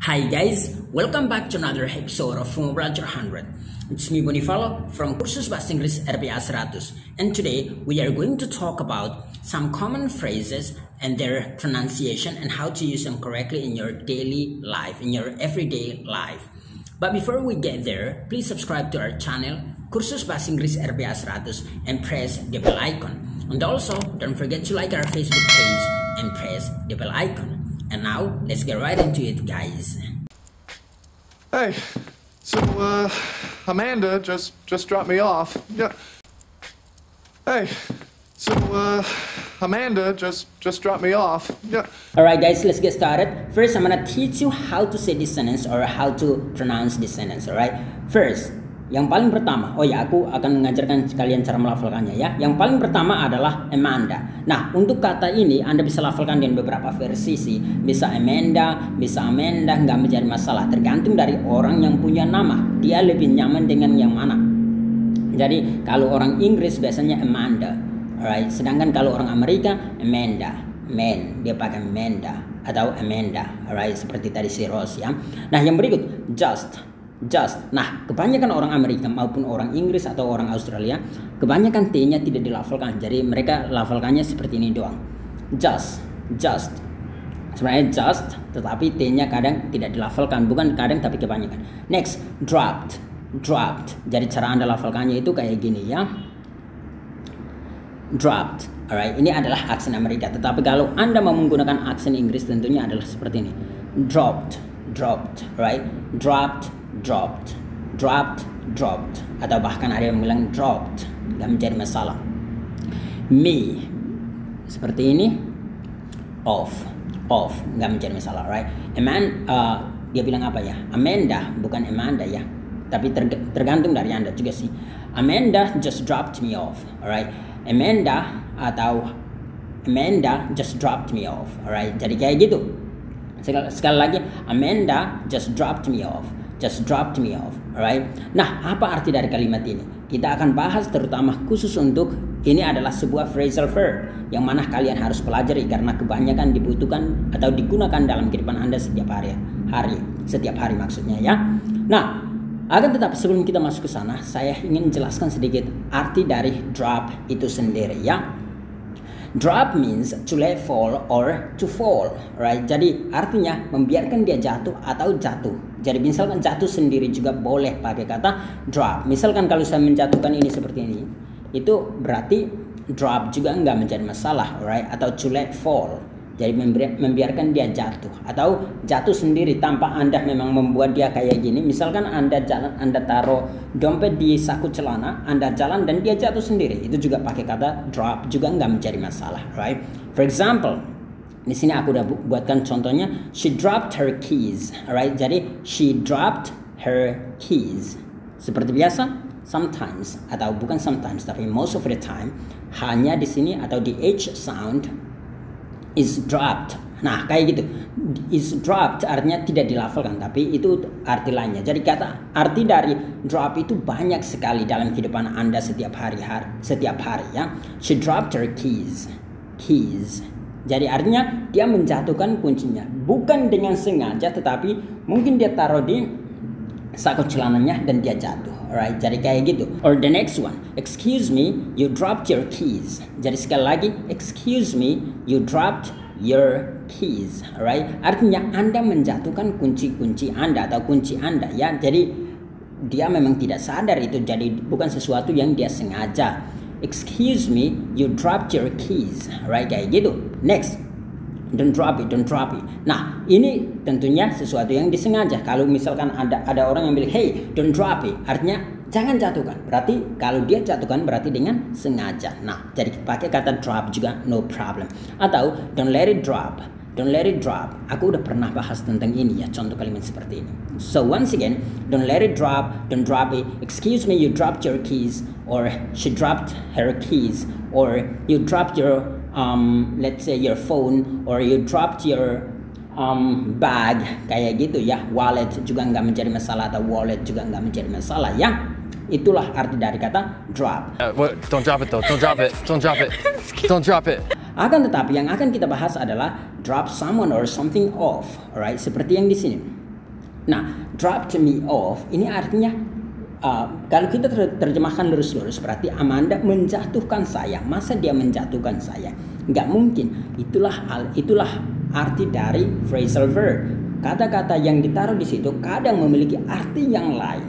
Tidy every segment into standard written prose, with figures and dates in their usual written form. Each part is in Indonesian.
Hi guys, welcome back to another episode of From Belajar 100. It's me Bonifalo from Kursus Bahasa Inggris RPA 100, and today we are going to talk about some common phrases and their pronunciation and how to use them correctly in your daily life, in your everyday life. But before we get there, please subscribe to our channel Kursus Bahasa Inggris RPA 100 and press the bell icon. And also, don't forget to like our Facebook page and press the bell icon. And now, let's get right into it, guys. Hey, so, Amanda just dropped me off. Yeah. Hey, so, Amanda just dropped me off. Yeah. Alright guys, let's get started. First, I'm gonna teach you how to say this sentence or how to pronounce this sentence, alright? First, yang paling pertama, aku akan mengajarkan kalian cara melafalkannya ya. Yang paling pertama adalah Amanda. Nah, untuk kata ini Anda bisa lafalkan dengan beberapa versi sih. Bisa Amanda, nggak menjadi masalah. Tergantung dari orang yang punya nama. Dia lebih nyaman dengan yang mana. Jadi, kalau orang Inggris biasanya Amanda, alright. Sedangkan kalau orang Amerika, Amanda, dia pakai Amanda atau Amanda, alright. Seperti tadi si Rose ya. Nah, yang berikut, just. Nah, kebanyakan orang Amerika maupun orang Inggris atau orang Australia, kebanyakan T-nya tidak dilafalkan. Jadi mereka lafalkannya seperti ini doang. Just. Sebenarnya just, tetapi T-nya kadang tidak dilafalkan. Bukan kadang, tapi kebanyakan. Next, dropped. Jadi cara Anda lafalkannya itu kayak gini ya. Dropped. Alright, ini adalah aksen Amerika. Tetapi kalau Anda mau menggunakan aksen Inggris tentunya adalah seperti ini. Dropped. Right? Dropped, atau bahkan ada yang bilang dropped, nggak menjadi masalah. Me, seperti ini. Off, nggak menjadi masalah, right? Dia bilang apa ya? Amanda, bukan Amanda ya. Tapi tergantung dari Anda juga sih. Amanda just dropped me off, alright? Amanda just dropped me off, alright? Jadi kayak gitu. Sekali lagi, Amanda just dropped me off, alright? Nah, apa arti dari kalimat ini? Kita akan bahas terutama khusus untuk ini adalah sebuah phrasal verb yang mana kalian harus pelajari karena kebanyakan dibutuhkan atau digunakan dalam kehidupan Anda setiap hari maksudnya ya. Nah, akan tetapi sebelum kita masuk ke sana, saya ingin jelaskan sedikit arti dari drop itu sendiri ya. Drop means to let fall or to fall, right? Jadi artinya membiarkan dia jatuh atau jatuh. Jadi misalkan jatuh sendiri juga boleh pakai kata drop. Misalkan kalau saya menjatuhkan ini seperti ini, itu berarti drop juga nggak menjadi masalah, right? Atau to let fall. Jadi membiarkan dia jatuh atau jatuh sendiri tanpa Anda memang membuat dia kayak gini. Misalkan Anda jalan, Anda taruh dompet di saku celana, Anda jalan dan dia jatuh sendiri. Itu juga pakai kata drop, juga nggak menjadi masalah, right? For example, di sini aku udah buatkan contohnya. She dropped her keys, alright? Jadi she dropped her keys. Seperti biasa, sometimes atau bukan sometimes tapi most of the time hanya di sini atau di H sound is dropped. Nah, kayak gitu. Is dropped artinya tidak dilafalkan, tapi itu arti lainnya. Jadi kata arti dari drop itu banyak sekali dalam kehidupan Anda setiap hari ya. She dropped her keys. Jadi artinya dia menjatuhkan kuncinya, bukan dengan sengaja, tetapi mungkin dia taruh di saku celananya dan dia jatuh. Alright, jadi kayak gitu. Or the next one, excuse me, you dropped your keys. Jadi sekali lagi, excuse me, you dropped your keys. Alright, artinya Anda menjatuhkan kunci-kunci Anda atau kunci Anda ya. Jadi dia memang tidak sadar itu, jadi bukan sesuatu yang dia sengaja. Excuse me, you dropped your keys. Alright, kayak gitu. Next, don't drop it. Nah, ini tentunya sesuatu yang disengaja. Kalau misalkan ada orang yang bilang, hey, don't drop it, artinya jangan jatuhkan. Berarti kalau dia jatuhkan berarti dengan sengaja. Nah, jadi pakai kata drop juga no problem. Atau don't let it drop. Aku udah pernah bahas tentang ini ya, contoh kalimat seperti ini. So once again, don't let it drop, don't drop it. Excuse me, you dropped your keys, or she dropped her keys, or you dropped your let's say your phone, or you dropped your bag, kayak gitu ya. Wallet juga nggak menjadi masalah, atau wallet juga nggak menjadi masalah ya. Itulah arti dari kata drop. Don't drop it though. Don't drop it. Akan tetapi yang akan kita bahas adalah drop someone or something off, alright? Seperti yang di sini. Nah, dropped me off ini artinya kalau kita terjemahkan lurus-lurus berarti Amanda menjatuhkan saya. Masa dia menjatuhkan saya? Nggak mungkin. Itulah arti dari phrasal verb. Kata-kata yang ditaruh di situ kadang memiliki arti yang lain.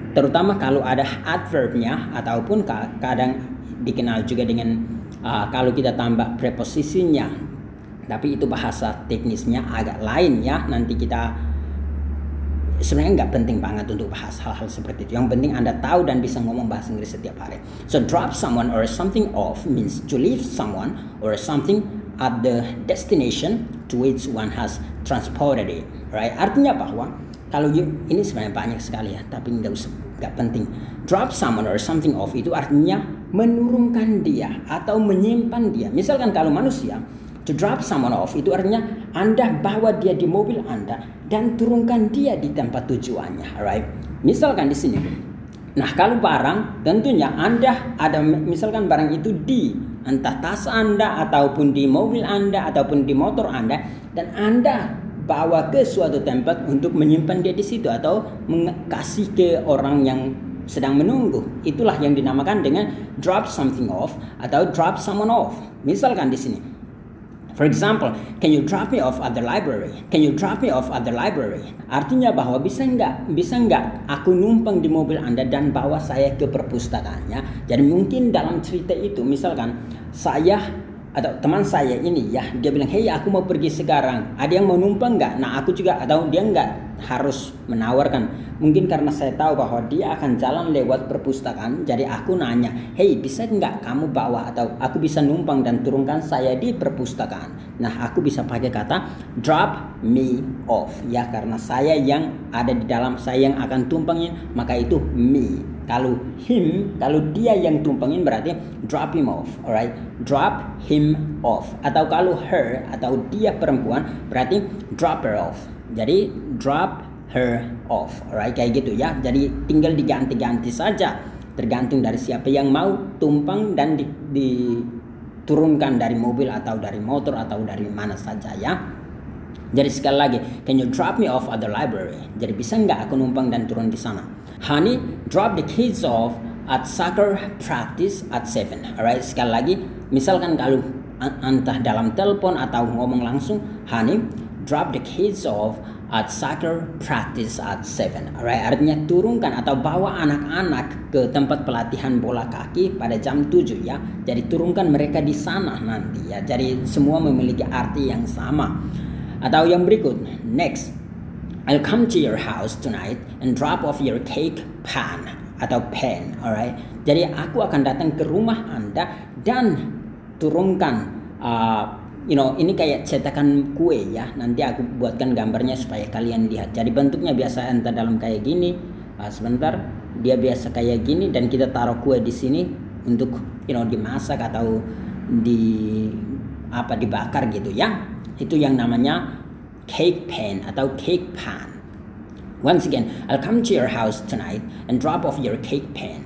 Terutama kalau ada adverbnya ataupun kadang dikenal juga dengan kalau kita tambah preposisinya. Tapi itu bahasa teknisnya agak lain ya. Nanti kita sebenarnya nggak penting banget untuk bahas hal-hal seperti itu. Yang penting Anda tahu dan bisa ngomong bahasa Inggris setiap hari. So drop someone or something off means to leave someone or something at the destination to which one has transported it, right? Artinya bahwa kalau ini sebenarnya banyak sekali ya, tapi nggak penting. Drop someone or something off itu artinya menurunkan dia atau menyimpan dia. Misalkan kalau manusia, to drop someone off itu artinya Anda bawa dia di mobil Anda dan turunkan dia di tempat tujuannya, right? Misalkan di sini. Nah, kalau barang tentunya Anda ada misalkan barang itu di entah tas Anda ataupun di mobil Anda ataupun di motor Anda dan Anda bawa ke suatu tempat untuk menyimpan dia di situ atau kasih ke orang yang sedang menunggu. Itulah yang dinamakan dengan drop something off atau drop someone off. Misalkan di sini. For example, can you drop me off at the library? Can you drop me off at the library? Artinya bahwa bisa nggak aku numpang di mobil Anda dan bawa saya ke perpustakaannya. Jadi mungkin dalam cerita itu misalkan saya atau teman saya ini ya, dia bilang, hey aku mau pergi sekarang, ada yang mau numpang nggak? Nah aku juga, atau dia nggak harus menawarkan, mungkin karena saya tahu bahwa dia akan jalan lewat perpustakaan, jadi aku nanya, hey bisa nggak kamu bawa atau aku bisa numpang dan turunkan saya di perpustakaan. Nah aku bisa pakai kata drop me off ya, karena saya yang ada di dalam, saya yang akan tumpangin, maka itu me. Kalau dia yang tumpangin berarti drop him off, alright? Drop him off. Atau kalau her atau dia perempuan berarti drop her off. Jadi drop her off, alright? Kayak gitu ya. Jadi tinggal diganti-ganti saja, tergantung dari siapa yang mau tumpang dan diturunkan dari mobil atau dari motor atau dari mana saja ya. Jadi sekali lagi, can you drop me off at the library? Jadi bisa nggak aku numpang dan turun di sana? Honey, drop the kids off at soccer practice at 7. Alright, sekali lagi, misalkan kalau entah dalam telepon atau ngomong langsung, honey, drop the kids off at soccer practice at 7. Alright, artinya turunkan atau bawa anak-anak ke tempat pelatihan bola kaki pada jam 7 ya. Jadi turunkan mereka di sana nanti ya. Jadi semua memiliki arti yang sama. Atau yang berikut, next, I'll come to your house tonight and drop off your cake pan atau pen, alright? Jadi aku akan datang ke rumah Anda dan turunkan, ini kayak cetakan kue ya. Nanti aku buatkan gambarnya supaya kalian lihat. Jadi bentuknya biasa entah dalam kayak gini. Sebentar, dia biasa kayak gini dan kita taruh kue di sini untuk, dimasak atau dibakar gitu ya. Itu yang namanya cake pan atau cake pan. Once again, I'll come to your house tonight and drop off your cake pan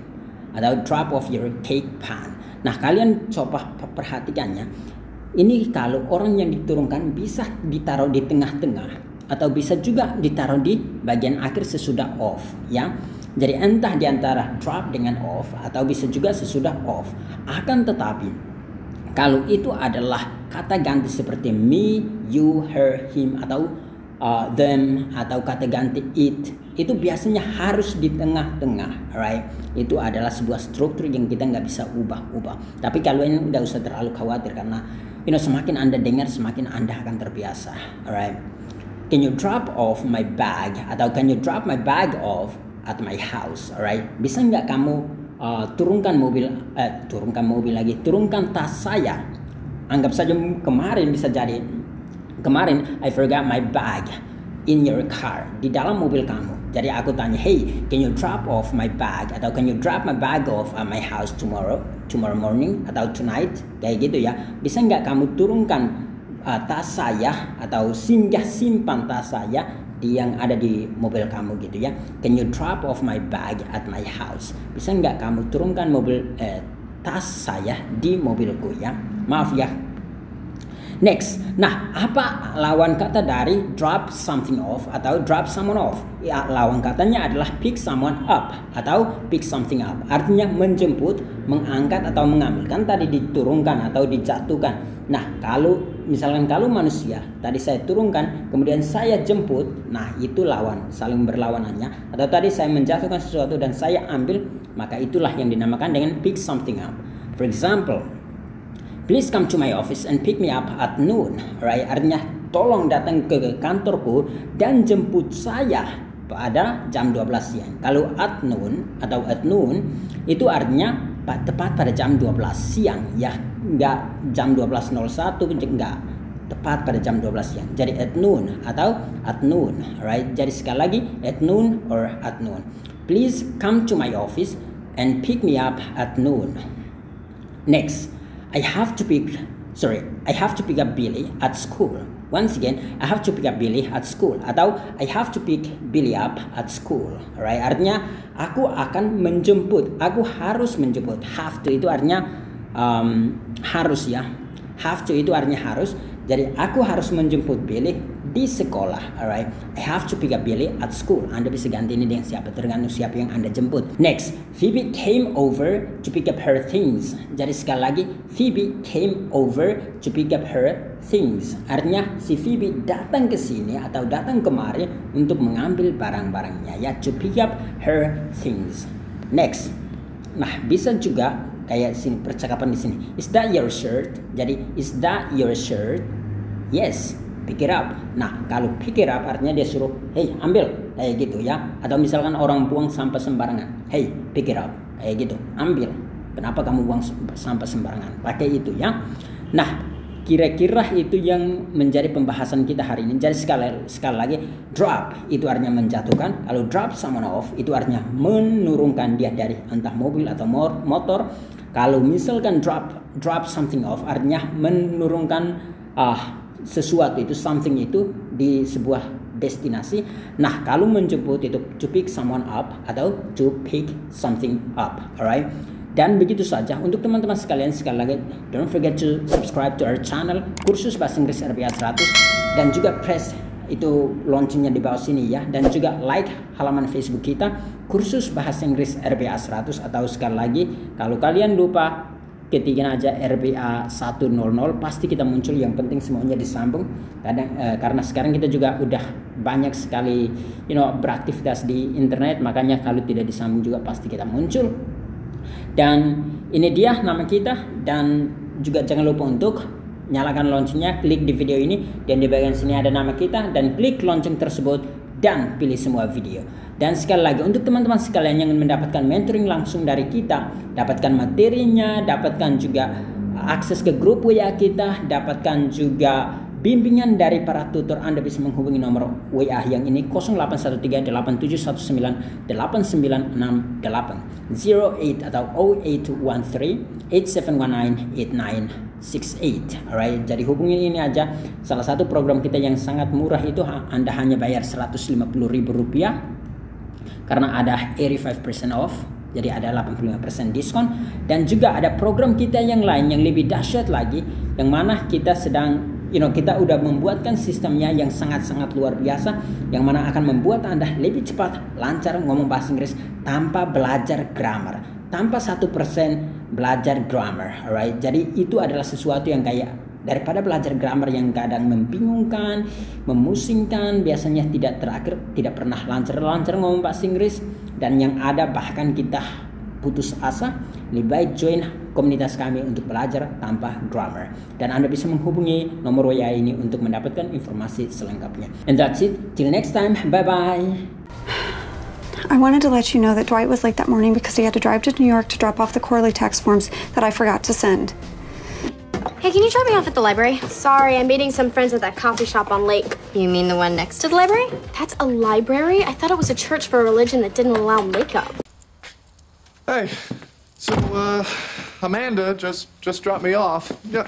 atau drop off your cake pan. Nah, kalian coba perhatikannya. Ini kalau orang yang diturunkan bisa ditaruh di tengah-tengah atau bisa juga ditaruh di bagian akhir sesudah off ya. Jadi entah di antara drop dengan off atau bisa juga sesudah off. Akan tetapi kalau itu adalah kata ganti seperti me, you, her, him, atau them, atau kata ganti it, itu biasanya harus di tengah-tengah, right? Itu adalah sebuah struktur yang kita nggak bisa ubah-ubah. Tapi kalian nggak usah terlalu khawatir karena, semakin Anda dengar, semakin Anda akan terbiasa, alright? Can you drop off my bag? Atau can you drop my bag off at my house, alright? Bisa nggak kamu turunkan tas saya. Anggap saja kemarin I forgot my bag in your car, di dalam mobil kamu. Jadi aku tanya, hey, can you drop off my bag atau can you drop my bag off at my house tomorrow morning atau tonight, kayak gitu ya. Bisa nggak kamu turunkan tas saya atau simpan tas saya yang ada di mobil kamu gitu ya. Can you drop off my bag at my house? Bisa nggak kamu turunkan tas saya di mobilku ya. Maaf ya. Next, nah apa lawan kata dari drop something off atau drop someone off? Ya, lawan katanya adalah pick someone up atau pick something up. Artinya menjemput, mengangkat atau mengambil. Kan tadi diturunkan atau dijatuhkan. Nah, kalau misalkan kalau manusia tadi saya turunkan, kemudian saya jemput, nah itu lawan, saling berlawanannya. Atau tadi saya menjatuhkan sesuatu dan saya ambil, maka itulah yang dinamakan dengan pick something up. For example, please come to my office and pick me up at noon. Right? Artinya tolong datang ke kantorku dan jemput saya pada jam 12 siang. Kalau at noon atau at noon itu artinya tepat pada jam 12 siang ya, enggak jam 12.01, enggak, tepat pada jam 12 siang. Jadi at noon atau at noon, right? Jadi sekali lagi at noon or at noon. Please come to my office and pick me up at noon. Next, I have to pick up Billy at school. Once again, I have to pick up Billy at school atau I have to pick Billy up at school. Right? Artinya aku akan menjemput, aku harus menjemput. Have to itu artinya harus ya. Have to itu artinya harus. Jadi aku harus menjemput Billy di sekolah. Alright, I have to pick up Billy at school. Anda bisa ganti ini dengan siapa, tergantung siapa yang Anda jemput. Next, Phoebe came over to pick up her things. Jadi sekali lagi, Phoebe came over to pick up her things. Artinya si Phoebe datang ke sini atau datang kemari untuk mengambil barang-barangnya ya, to pick up her things. Next, nah bisa juga kayak sini percakapan di sini. Is that your shirt? Jadi is that your shirt? Yes, pick it up. Nah, kalau pick it up artinya dia suruh, hey ambil, kayak gitu ya. Atau misalkan orang buang sampah sembarangan, hey pick it up, kayak gitu, ambil. Kenapa kamu buang sampah sembarangan? Pakai itu ya. Nah, kira-kira itu yang menjadi pembahasan kita hari ini. Jadi sekali lagi, drop itu artinya menjatuhkan. Kalau drop someone off itu artinya menurunkan dia dari entah mobil atau motor. Kalau misalkan drop something off artinya menurunkan sesuatu itu, something itu di sebuah destinasi. Nah, kalau menjemput itu to pick someone up atau to pick something up. Alright. Dan begitu saja untuk teman-teman sekalian. Sekali lagi, don't forget to subscribe to our channel Kursus Bahasa Inggris RPA 100 dan juga press itu loncengnya di bawah sini ya, dan juga like halaman Facebook kita Kursus Bahasa Inggris RPA 100. Atau sekali lagi, kalau kalian lupa ketikin aja RPA 100, pasti kita muncul. Yang penting semuanya disambung. Karena sekarang kita juga udah banyak sekali beraktivitas di internet, makanya kalau tidak disambung juga pasti kita muncul. Dan ini dia nama kita, dan juga jangan lupa untuk nyalakan loncengnya, klik di video ini dan di bagian sini ada nama kita, dan klik lonceng tersebut dan pilih semua video. Dan sekali lagi untuk teman-teman sekalian yang ingin mendapatkan mentoring langsung dari kita, dapatkan materinya, dapatkan juga akses ke grup WA kita, dapatkan juga bimbingan dari para tutor, Anda bisa menghubungi nomor WA yang ini 081387198968 08 atau 0813-8719-8968. Alright, jadi hubungin ini aja. Salah satu program kita yang sangat murah itu Anda hanya bayar Rp150.000 karena ada 85% off. Jadi ada 85% diskon. Dan juga ada program kita yang lain yang lebih dahsyat lagi, yang mana kita sedang kita udah membuatkan sistemnya yang sangat-sangat luar biasa, yang mana akan membuat Anda lebih cepat lancar ngomong bahasa Inggris tanpa belajar grammar, tanpa 1% belajar grammar. Alright, jadi itu adalah sesuatu yang kayak daripada belajar grammar yang kadang membingungkan, memusingkan, biasanya tidak pernah lancar-lancar ngomong bahasa Inggris, dan yang ada bahkan kita putus asa. Lebih baik join komunitas kami untuk belajar tanpa grammar. Dan Anda bisa menghubungi nomor WA ini untuk mendapatkan informasi selengkapnya. And that's it. Till next time. Bye-bye. I wanted to let you know that Dwight was late that morning because he had to drive to New York to drop off the quarterly tax forms that I forgot to send. Hey, can you drop me off at the library? Sorry, I'm meeting some friends at that coffee shop on Lake. You mean the one next to the library? That's a library? I thought it was a church for a religion that didn't allow makeup. Hey, so Amanda just dropped me off. Yeah.